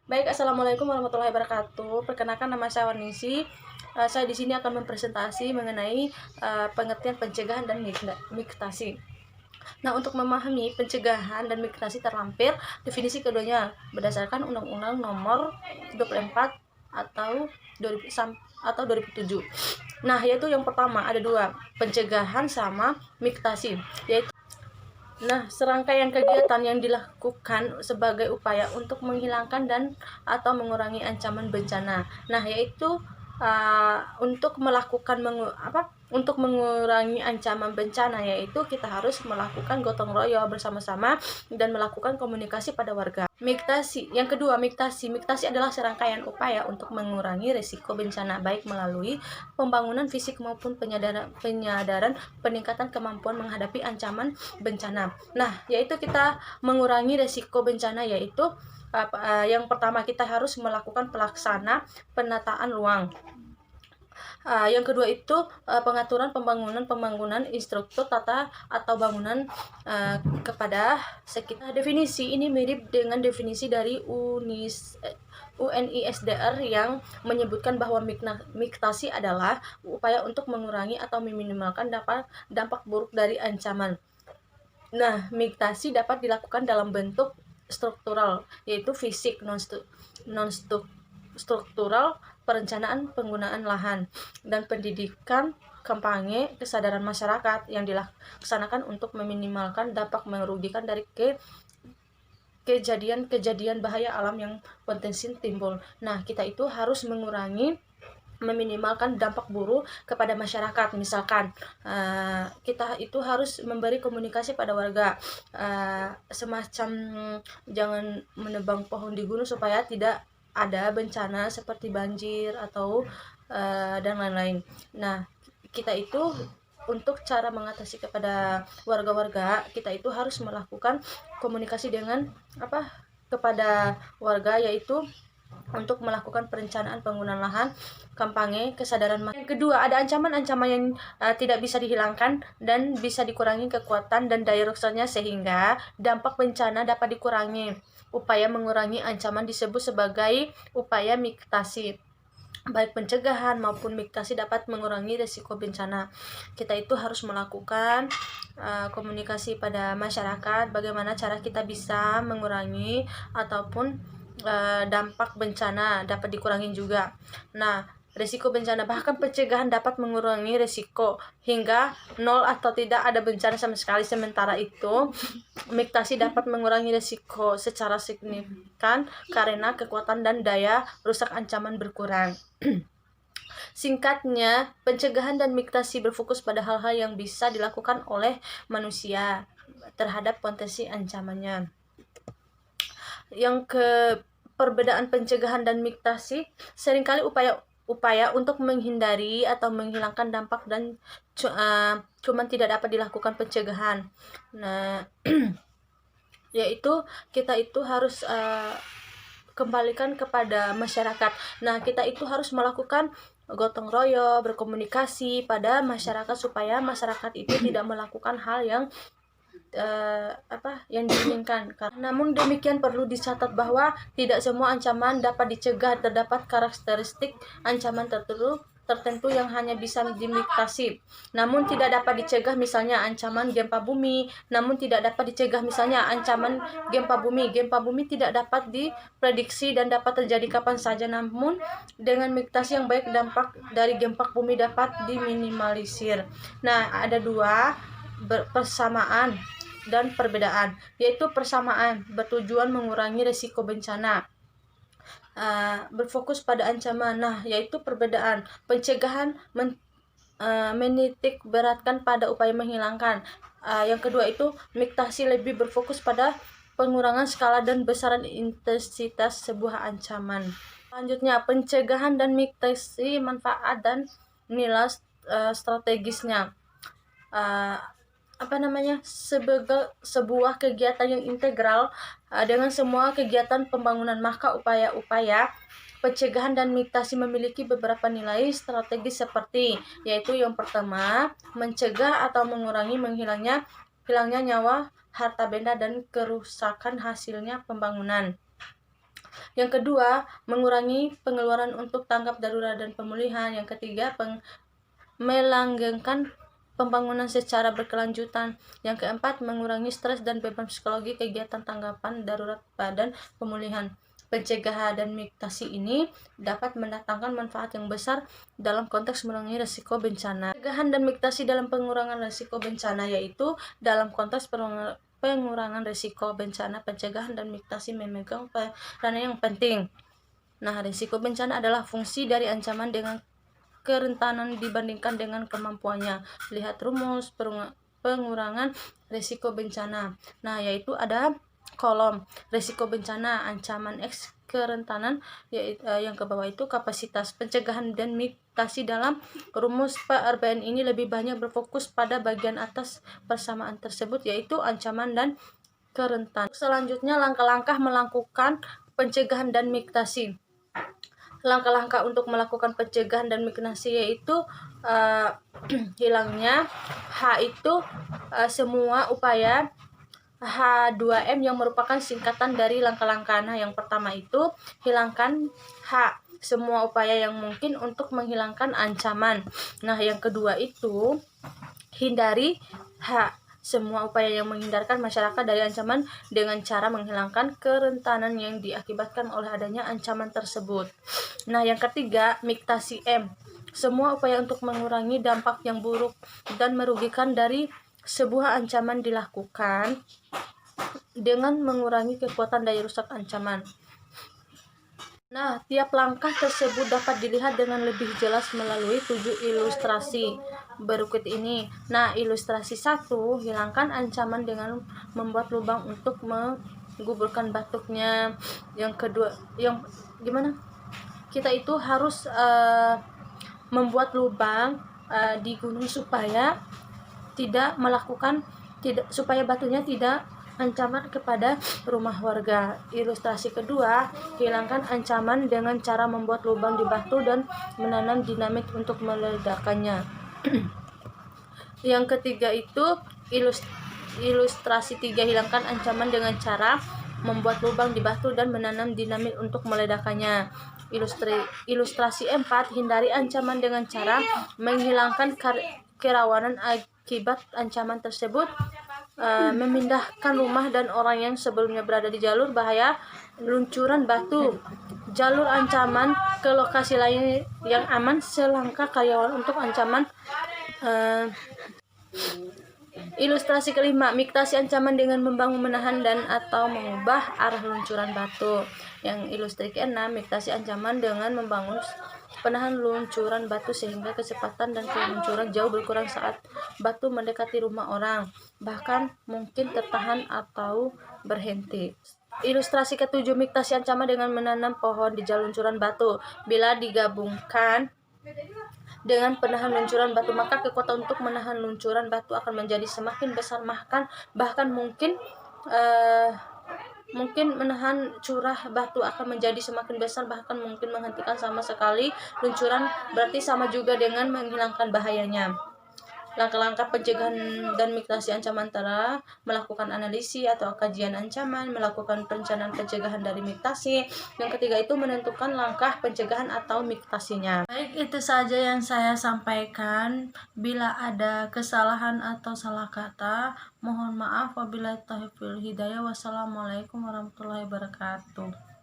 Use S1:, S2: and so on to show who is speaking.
S1: Baik, assalamualaikum warahmatullahi wabarakatuh. Perkenalkan, nama saya Warningsi. Saya di sini akan mempresentasi mengenai pengertian pencegahan dan migrasi. Nah, untuk memahami pencegahan dan migrasi terlampir, definisi keduanya berdasarkan Undang-Undang Nomor 24 atau 2007. Nah, yaitu yang pertama ada dua, pencegahan sama migrasi, yaitu serangkaian kegiatan yang dilakukan sebagai upaya untuk menghilangkan dan atau mengurangi ancaman bencana. Nah, yaitu untuk melakukan untuk mengurangi ancaman bencana, yaitu kita harus melakukan gotong royong bersama-sama dan melakukan komunikasi pada warga. Migrasi, yang kedua, migrasi adalah serangkaian upaya untuk mengurangi risiko bencana, baik melalui pembangunan fisik maupun penyadaran peningkatan kemampuan menghadapi ancaman bencana. Nah, yaitu kita mengurangi risiko bencana, yaitu yang pertama kita harus melakukan pelaksana penataan ruang. Yang kedua itu pengaturan pembangunan instruktur tata atau bangunan kepada sekitar. Definisi ini mirip dengan definisi dari UNISDR yang menyebutkan bahwa migrasi adalah upaya untuk mengurangi atau meminimalkan dampak buruk dari ancaman. Nah, migrasi dapat dilakukan dalam bentuk struktural, yaitu fisik, non-struktural, perencanaan penggunaan lahan, dan pendidikan, kampanye kesadaran masyarakat yang dilaksanakan untuk meminimalkan dampak merugikan dari kejadian bahaya alam yang potensi timbul. Nah, kita itu harus meminimalkan dampak buruk kepada masyarakat. Misalkan kita itu harus memberi komunikasi pada warga, semacam jangan menebang pohon di gunung supaya tidak ada bencana seperti banjir atau dan lain-lain. Nah, kita itu untuk cara mengatasi kepada warga-warga, kita itu harus melakukan komunikasi dengan kepada warga, yaitu untuk melakukan perencanaan penggunaan lahan, kampanye kesadaran masyarakat. Yang kedua, ada ancaman-ancaman yang tidak bisa dihilangkan dan bisa dikurangi kekuatan dan daya rusaknya sehingga dampak bencana dapat dikurangi. Upaya mengurangi ancaman disebut sebagai upaya mitigasi. Baik pencegahan maupun mitigasi dapat mengurangi risiko bencana. Kita itu harus melakukan komunikasi pada masyarakat, bagaimana cara kita bisa mengurangi ataupun dampak bencana dapat dikurangi juga. Nah, risiko bencana, bahkan pencegahan dapat mengurangi risiko hingga 0 atau tidak ada bencana sama sekali. Sementara itu, mitigasi dapat mengurangi risiko secara signifikan karena kekuatan dan daya rusak ancaman berkurang. Singkatnya, pencegahan dan mitigasi berfokus pada hal-hal yang bisa dilakukan oleh manusia terhadap potensi ancamannya. Yang ke perbedaan pencegahan dan mitigasi, seringkali upaya untuk menghindari atau menghilangkan dampak dan cuman tidak dapat dilakukan pencegahan. Nah, yaitu kita itu harus kembalikan kepada masyarakat. Nah, kita itu harus melakukan gotong royong, berkomunikasi pada masyarakat supaya masyarakat itu tidak melakukan hal yang yang diinginkan. Namun demikian perlu dicatat bahwa tidak semua ancaman dapat dicegah. Terdapat karakteristik ancaman tertentu yang hanya bisa dimitigasi, namun tidak dapat dicegah, misalnya ancaman gempa bumi. Namun tidak dapat dicegah, misalnya ancaman gempa bumi. Gempa bumi tidak dapat diprediksi dan dapat terjadi kapan saja. Namun dengan mitigasi yang baik, dampak dari gempa bumi dapat diminimalisir. Nah, ada dua persamaan dan perbedaan, yaitu persamaan bertujuan mengurangi risiko bencana, berfokus pada ancaman. Nah, yaitu perbedaan, pencegahan menitik beratkan pada upaya menghilangkan. Yang kedua itu mitigasi lebih berfokus pada pengurangan skala dan besaran intensitas sebuah ancaman. Selanjutnya, pencegahan dan mitigasi manfaat dan nilai strategisnya. Sebagai sebuah kegiatan yang integral dengan semua kegiatan pembangunan, maka upaya-upaya pencegahan dan mitigasi memiliki beberapa nilai strategis seperti, yaitu yang pertama, mencegah atau mengurangi hilangnya nyawa, harta benda, dan kerusakan hasilnya pembangunan. Yang kedua, mengurangi pengeluaran untuk tanggap darurat dan pemulihan. Yang ketiga, melanggengkan pembangunan secara berkelanjutan. Yang keempat, mengurangi stres dan beban psikologi kegiatan tanggapan darurat dan pemulihan. Pencegahan dan mitigasi ini dapat mendatangkan manfaat yang besar dalam konteks mengurangi risiko bencana. Pencegahan dan mitigasi dalam pengurangan risiko bencana yaitu dalam konteks pengurangan risiko bencana, pencegahan dan mitigasi memegang peranan yang penting. Nah, risiko bencana adalah fungsi dari ancaman dengan kerentanan dibandingkan dengan kemampuannya. Lihat rumus pengurangan risiko bencana. Nah, yaitu ada kolom risiko bencana, ancaman X, kerentanan, yaitu yang ke bawah itu kapasitas. Pencegahan dan mitigasi dalam rumus PRBN ini lebih banyak berfokus pada bagian atas persamaan tersebut, yaitu ancaman dan kerentanan. Selanjutnya, langkah-langkah melakukan pencegahan dan mitigasi. Langkah-langkah untuk melakukan pencegahan dan mitigasi yaitu hilangnya H itu semua upaya H2M yang merupakan singkatan dari langkah-langkah. Nah, yang pertama itu hilangkan H, semua upaya yang mungkin untuk menghilangkan ancaman. Nah, yang kedua itu hindari H, semua upaya yang menghindarkan masyarakat dari ancaman dengan cara menghilangkan kerentanan yang diakibatkan oleh adanya ancaman tersebut. Nah, yang ketiga, mitigasi M, semua upaya untuk mengurangi dampak yang buruk dan merugikan dari sebuah ancaman dilakukan dengan mengurangi kekuatan daya rusak ancaman. Nah, tiap langkah tersebut dapat dilihat dengan lebih jelas melalui 7 ilustrasi berikut ini. Nah, ilustrasi 1, hilangkan ancaman dengan membuat lubang untuk menggugurkan batuknya. Yang kedua, yang gimana? Kita itu harus membuat lubang di gunung supaya supaya batunya tidak ancaman kepada rumah warga. Ilustrasi kedua, hilangkan ancaman dengan cara membuat lubang di batu dan menanam dinamit untuk meledakannya. Yang ketiga itu ilustrasi 3, hilangkan ancaman dengan cara membuat lubang di batu dan menanam dinamit untuk meledakannya. Ilustrasi 4, hindari ancaman dengan cara menghilangkan kerawanan akibat ancaman tersebut, memindahkan rumah dan orang yang sebelumnya berada di jalur bahaya luncuran batu, jalur ancaman ke lokasi lain yang aman selangkah karyawan untuk ancaman. Ilustrasi kelima, mitigasi ancaman dengan membangun, menahan dan atau mengubah arah luncuran batu. Yang ilustrasi keenam, mitigasi ancaman dengan membangun penahan luncuran batu sehingga kecepatan dan keluncuran jauh berkurang saat batu mendekati rumah orang, bahkan mungkin tertahan atau berhenti. Ilustrasi ketujuh, mitigasi ancaman dengan menanam pohon di jalur luncuran batu. Bila digabungkan dengan penahan luncuran batu, maka kekuatan untuk menahan luncuran batu akan menjadi semakin besar, bahkan mungkin menahan curah batu akan menjadi semakin besar, bahkan mungkin menghentikan sama sekali luncuran, berarti sama juga dengan menghilangkan bahayanya. Langkah-langkah pencegahan dan mitigasi ancaman antara melakukan analisis atau kajian ancaman, melakukan perencanaan pencegahan dari mitigasi. Yang ketiga itu menentukan langkah pencegahan atau mitigasinya. Baik, itu saja yang saya sampaikan. Bila ada kesalahan atau salah kata, mohon maaf. Wabillahi taufiq wal hidayah. Wassalamualaikum warahmatullahi wabarakatuh.